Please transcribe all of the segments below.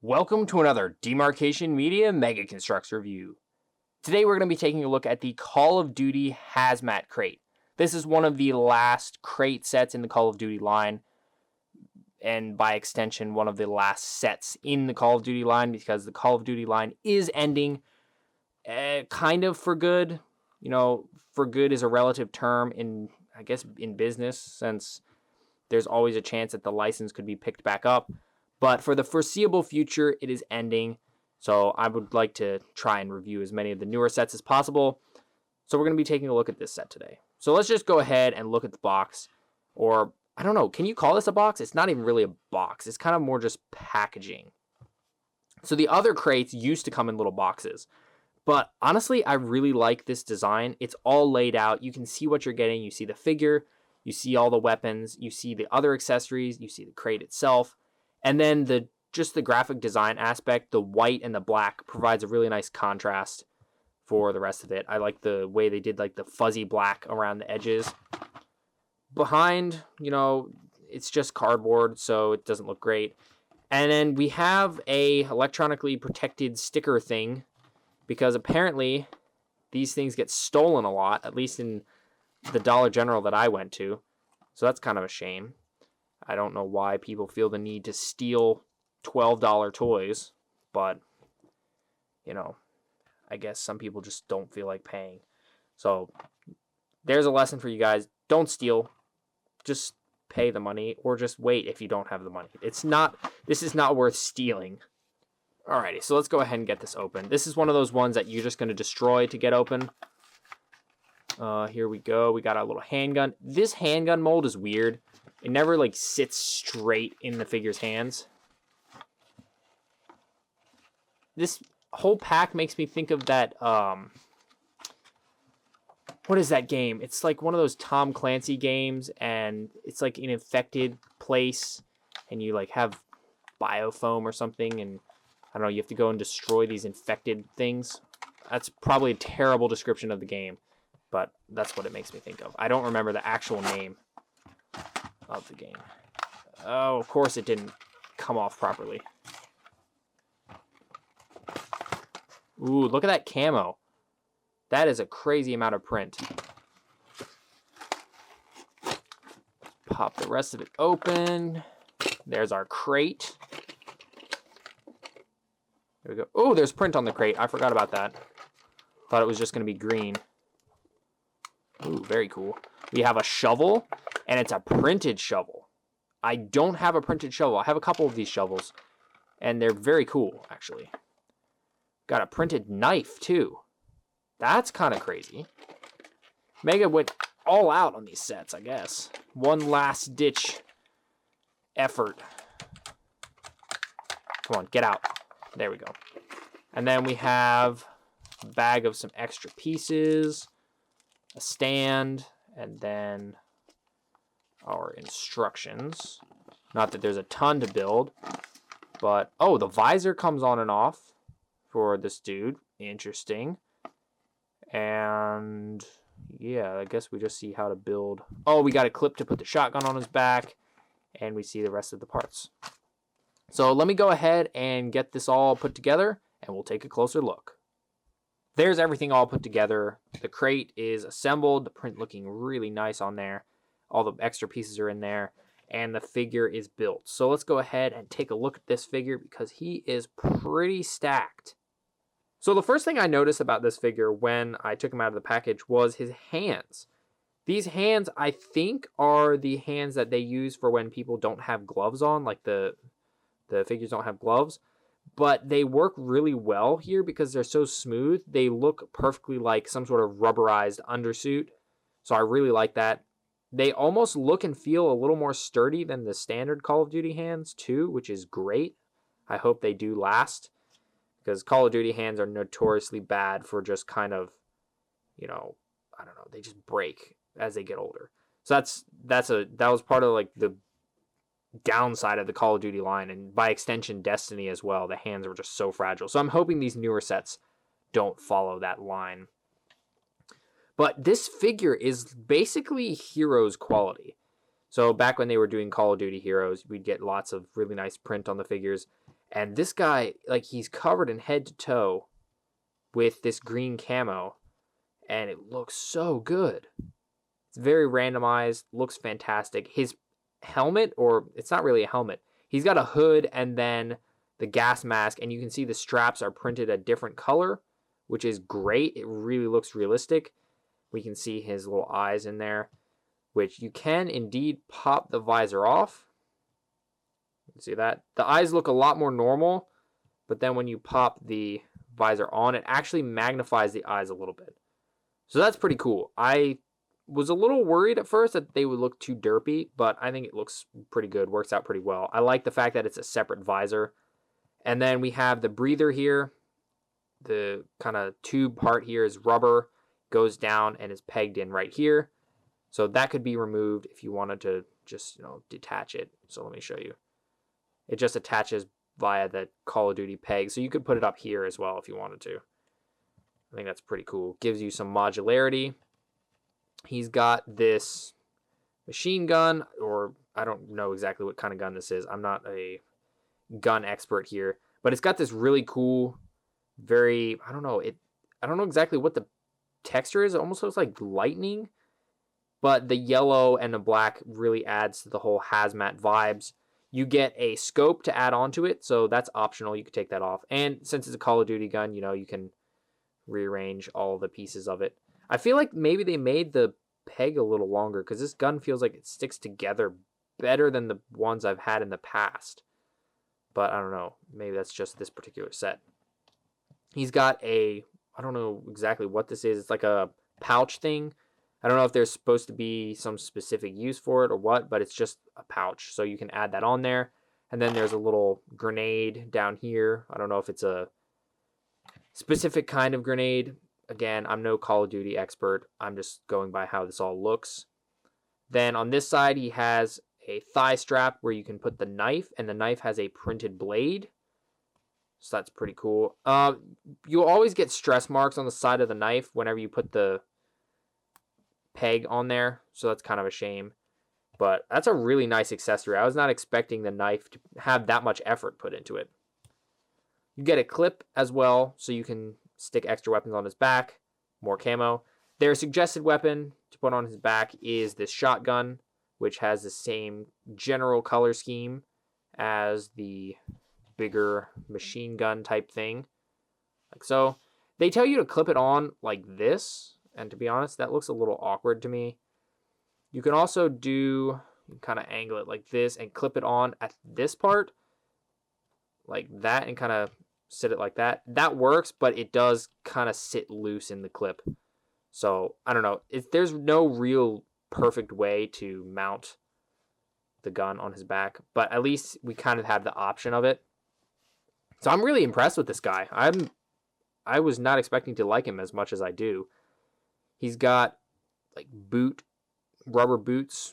Welcome to another Demarcation Media Mega Construx review. Today we're going to be taking a look at the Call of Duty Hazmat crate. This is one of the last crate sets in the Call of Duty line, and by extension one of the last sets in the Call of Duty line, because the Call of Duty line is ending kind of for good. You know, for good is a relative term in business, since there's always a chance that the license could be picked back up. But for the foreseeable future, it is ending. So I would like to try and review as many of the newer sets as possible. So we're going to be taking a look at this set today. So let's just go ahead and look at the box. Or, I don't know, can you call this a box? It's not even really a box. It's kind of more just packaging. So the other crates used to come in little boxes. But honestly, I really like this design. It's all laid out. You can see what you're getting. You see the figure. You see all the weapons. You see the other accessories. You see the crate itself. And then the graphic design aspect, the white and the black, provides a really nice contrast for the rest of it. I like the way they did like the fuzzy black around the edges. Behind, it's just cardboard, so it doesn't look great. And then we have a electronically protected sticker thing, because apparently these things get stolen a lot, at least in the Dollar General that I went to. So that's kind of a shame. I don't know why people feel the need to steal $12 toys, but, I guess some people just don't feel like paying. So there's a lesson for you guys. Don't steal. Just pay the money, or just wait if you don't have the money. This is not worth stealing. Alrighty, so let's go ahead and get this open. This is one of those ones that you're just going to destroy to get open. Here we go. We got our little handgun. This handgun mold is weird. It never, sits straight in the figure's hands. This whole pack makes me think of that, what is that game? It's like one of those Tom Clancy games, and it's like an infected place, and you, have biofoam or something, and, I don't know, you have to go and destroy these infected things. That's probably a terrible description of the game, but that's what it makes me think of. I don't remember the actual name of the game. Oh, of course it didn't come off properly. Ooh, look at that camo. That is a crazy amount of print. Pop the rest of it open. There's our crate. There we go. Oh, there's print on the crate. I forgot about that. Thought it was just going to be green. Ooh, very cool. We have a shovel, and it's a printed shovel. I don't have a printed shovel. I have a couple of these shovels, and they're very cool, actually. Got a printed knife, too. That's kind of crazy. Mega went all out on these sets, I guess. One last-ditch effort. Come on, get out. There we go. And then we have a bag of some extra pieces, a stand, and then our instructions. Not that there's a ton to build, but, oh, the visor comes on and off for this dude. Interesting. And, yeah, I guess we just see how to build. Oh, we got a clip to put the shotgun on his back, and we see the rest of the parts. So let me go ahead and get this all put together, and we'll take a closer look. There's everything all put together. The crate is assembled, the print looking really nice on there. All the extra pieces are in there, and the figure is built. So let's go ahead and take a look at this figure, because he is pretty stacked. So the first thing I noticed about this figure when I took him out of the package was his hands. These hands, I think, are the hands that they use for when people don't have gloves on, like the figures don't have gloves. But they work really well here because they're so smooth. They look perfectly like some sort of rubberized undersuit. So I really like that. They almost look and feel a little more sturdy than the standard Call of Duty hands too, which is great. I hope they do last, because Call of Duty hands are notoriously bad for just kind of, I don't know, they just break as they get older. So that was part of the downside of the Call of Duty line, and by extension Destiny as well. The hands were just so fragile. So I'm hoping these newer sets don't follow that line. But this figure is basically Heroes quality. So back when they were doing Call of Duty Heroes, we'd get lots of really nice print on the figures. And this guy, like, he's covered in head to toe with this green camo, and it looks so good. It's very randomized, looks fantastic. His helmet, or it's not really a helmet, he's got a hood and then the gas mask, and you can see the straps are printed a different color, which is great. It really looks realistic. We can see his little eyes in there, which you can indeed pop the visor off. You can see that. The eyes look a lot more normal, but then when you pop the visor on, it actually magnifies the eyes a little bit. So that's pretty cool. I was a little worried at first that they would look too derpy, but I think it looks pretty good, works out pretty well. I like the fact that it's a separate visor. And then we have the breather here. The kind of tube part here is rubber, goes down and is pegged in right here. So that could be removed if you wanted to just, detach it. So let me show you. It just attaches via the Call of Duty peg. So you could put it up here as well if you wanted to. I think that's pretty cool. Gives you some modularity. He's got this machine gun, or I don't know exactly what kind of gun this is. I'm not a gun expert here, but it's got this really cool, I don't know exactly what the texture is. It almost looks like lightning, but the yellow and the black really adds to the whole hazmat vibes. You get a scope to add onto it, so that's optional. You could take that off. And since it's a Call of Duty gun, you can rearrange all the pieces of it. I feel like maybe they made the peg a little longer because this gun feels like it sticks together better than the ones I've had in the past. But I don't know. Maybe that's just this particular set. He's got I don't know exactly what this is. It's like a pouch thing. I don't know if there's supposed to be some specific use for it or what, but it's just a pouch. So you can add that on there. And then there's a little grenade down here. I don't know if it's a specific kind of grenade. Again, I'm no Call of Duty expert. I'm just going by how this all looks. Then on this side, he has a thigh strap where you can put the knife, and the knife has a printed blade. So that's pretty cool. You'll always get stress marks on the side of the knife whenever you put the peg on there. So that's kind of a shame. But that's a really nice accessory. I was not expecting the knife to have that much effort put into it. You get a clip as well, so you can stick extra weapons on his back. More camo. Their suggested weapon to put on his back is this shotgun, which has the same general color scheme as the bigger machine gun type thing. Like so. They tell you to clip it on like this, and to be honest, that looks a little awkward to me. You can also kind of angle it like this and clip it on at this part, like that, and kind of sit it like that. That works, but it does kind of sit loose in the clip. So, I don't know. There's no real perfect way to mount the gun on his back, but at least we kind of have the option of it. So I'm really impressed with this guy. I was not expecting to like him as much as I do. He's got like rubber boots.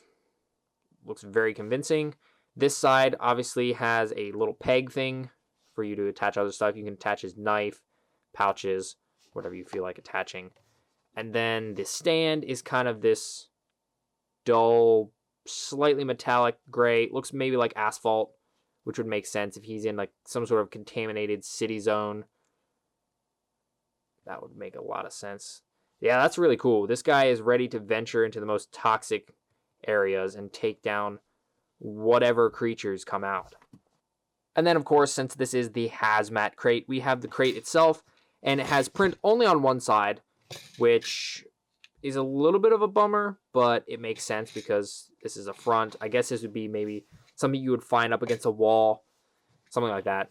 Looks very convincing. This side obviously has a little peg thing for you to attach other stuff. You can attach his knife, pouches, whatever you feel like attaching. And then the stand is kind of this dull, slightly metallic gray. Looks maybe like asphalt, which would make sense if he's in like some sort of contaminated city zone. That would make a lot of sense. Yeah, that's really cool. This guy is ready to venture into the most toxic areas and take down whatever creatures come out. And then, of course, since this is the hazmat crate, we have the crate itself, and it has print only on one side, which is a little bit of a bummer, but it makes sense because this is a front. I guess this would be maybe something you would find up against a wall, something like that.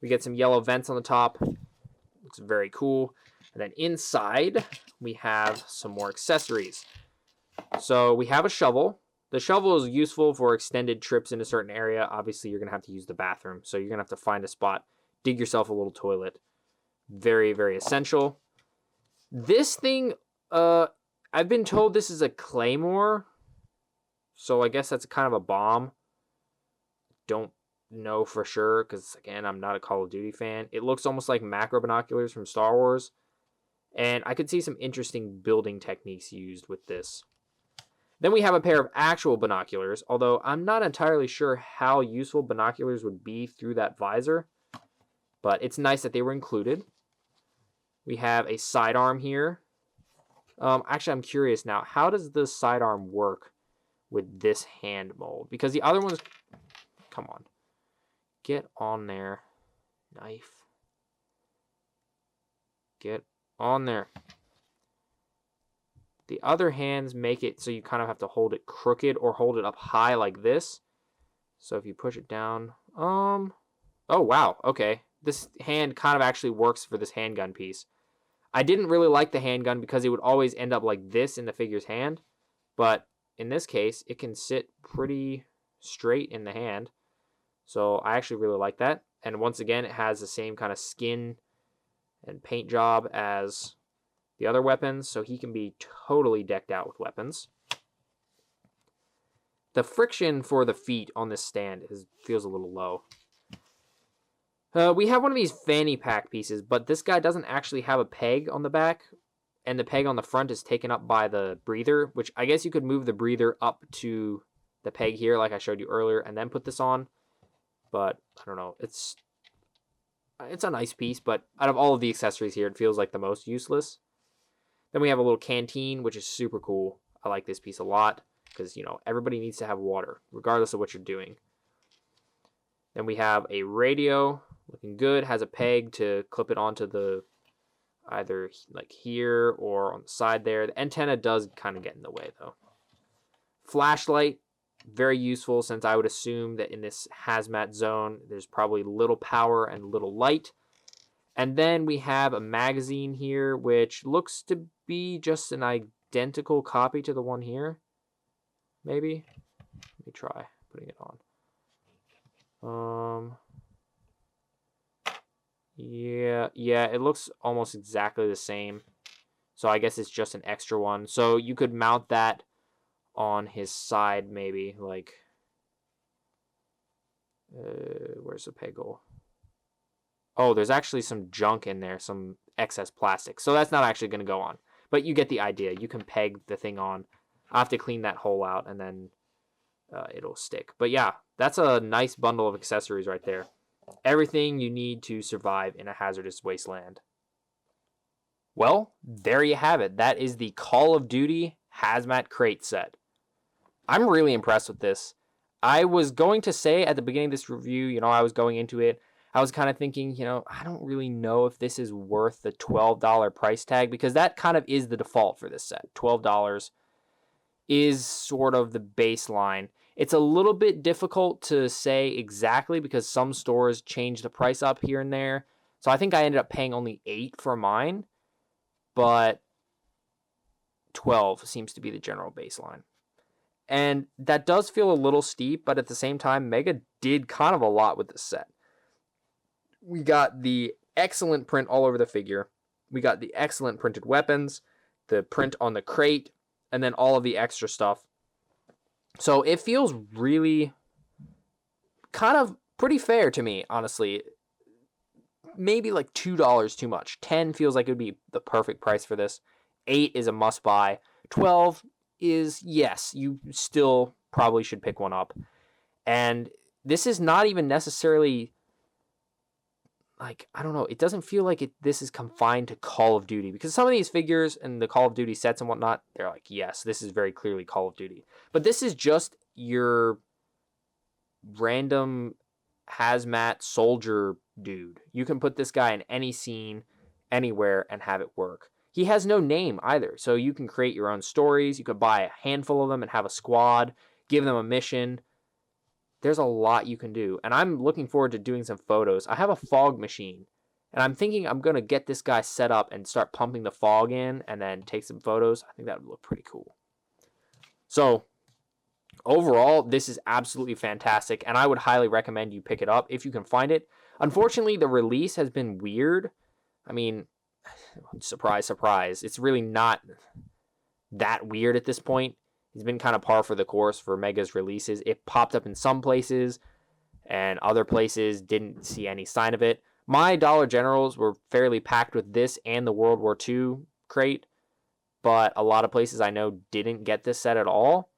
We get some yellow vents on the top. Looks very cool. And then inside, we have some more accessories. So we have a shovel. The shovel is useful for extended trips in a certain area. Obviously, you're going to have to use the bathroom, so you're going to have to find a spot, dig yourself a little toilet. Very, very essential. This thing, I've been told this is a claymore, so I guess that's kind of a bomb. Don't know for sure, because, again, I'm not a Call of Duty fan. It looks almost like macro binoculars from Star Wars, and I could see some interesting building techniques used with this. Then we have a pair of actual binoculars, although I'm not entirely sure how useful binoculars would be through that visor. but it's nice that they were included. We have a sidearm here. Actually, I'm curious now. How does the sidearm work with this hand mold? Because the other one's... Come on. Get on there. Knife. Get on there. The other hands make it so you kind of have to hold it crooked or hold it up high like this. So if you push it down... Oh, wow. Okay. This hand kind of actually works for this handgun piece. I didn't really like the handgun because it would always end up like this in the figure's hand. But in this case, it can sit pretty straight in the hand. So I actually really like that. And once again, it has the same kind of skin and paint job as the other weapons. So he can be totally decked out with weapons. The friction for the feet on this stand feels a little low. We have one of these fanny pack pieces, but this guy doesn't actually have a peg on the back, and the peg on the front is taken up by the breather, which I guess you could move the breather up to the peg here like I showed you earlier and then put this on. But I don't know. It's a nice piece, but out of all of the accessories here, it feels like the most useless. Then we have a little canteen, which is super cool. I like this piece a lot because, you know, everybody needs to have water, regardless of what you're doing. Then we have a radio, looking good, has a peg to clip it onto the either like here or on the side there. The antenna does kind of get in the way though. Flashlight, very useful since I would assume that in this hazmat zone, there's probably little power and little light. And then we have a magazine here, which looks to be just an identical copy to the one here. Maybe. Let me try putting it on. Yeah, it looks almost exactly the same. So I guess it's just an extra one. So you could mount that on his side, maybe, like, where's the peg hole? Oh, there's actually some junk in there, some excess plastic. So that's not actually going to go on. But you get the idea. You can peg the thing on. I'll have to clean that hole out, and then it'll stick. But yeah, that's a nice bundle of accessories right there. Everything you need to survive in a hazardous wasteland. Well, there you have it. That is the Call of Duty Hazmat Crate set. I'm really impressed with this. I was going to say at the beginning of this review, you know, I was going into it, I was kind of thinking, you know, I don't really know if this is worth the $12 price tag, because that kind of is the default for this set. $12 is sort of the baseline. It's a little bit difficult to say exactly because some stores change the price up here and there. So I think I ended up paying only $8 for mine, but $12 seems to be the general baseline. And that does feel a little steep, but at the same time, Mega did kind of a lot with this set. We got the excellent print all over the figure. We got the excellent printed weapons, the print on the crate, and then all of the extra stuff. So it feels really kind of pretty fair to me, honestly. Maybe like $2 too much. 10 feels like it would be the perfect price for this. 8 is a must buy. 12 is, yes, you still probably should pick one up. And this is not even necessarily, like, I don't know, it doesn't feel like this is confined to Call of Duty, because some of these figures and the Call of Duty sets and whatnot, they're like, yes, this is very clearly Call of Duty. But this is just your random hazmat soldier dude. You can put this guy in any scene, anywhere, and have it work. He has no name either, so you can create your own stories. You could buy a handful of them and have a squad, give them a mission. There's a lot you can do, and I'm looking forward to doing some photos. I have a fog machine, and I'm thinking I'm going to get this guy set up and start pumping the fog in and then take some photos. I think that would look pretty cool. So, overall, this is absolutely fantastic, and I would highly recommend you pick it up if you can find it. Unfortunately, the release has been weird. I mean, surprise, surprise. It's really not that weird at this point. It's been kind of par for the course for Mega's releases. It popped up in some places, and other places didn't see any sign of it. My Dollar Generals were fairly packed with this and the World War II crate, but a lot of places I know didn't get this set at all.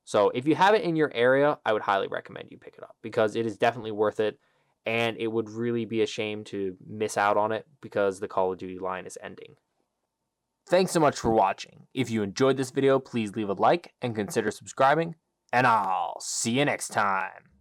So if you have it in your area, I would highly recommend you pick it up because it is definitely worth it. and it would really be a shame to miss out on it because the Call of Duty line is ending. Thanks so much for watching. If you enjoyed this video, please leave a like and consider subscribing, and I'll see you next time.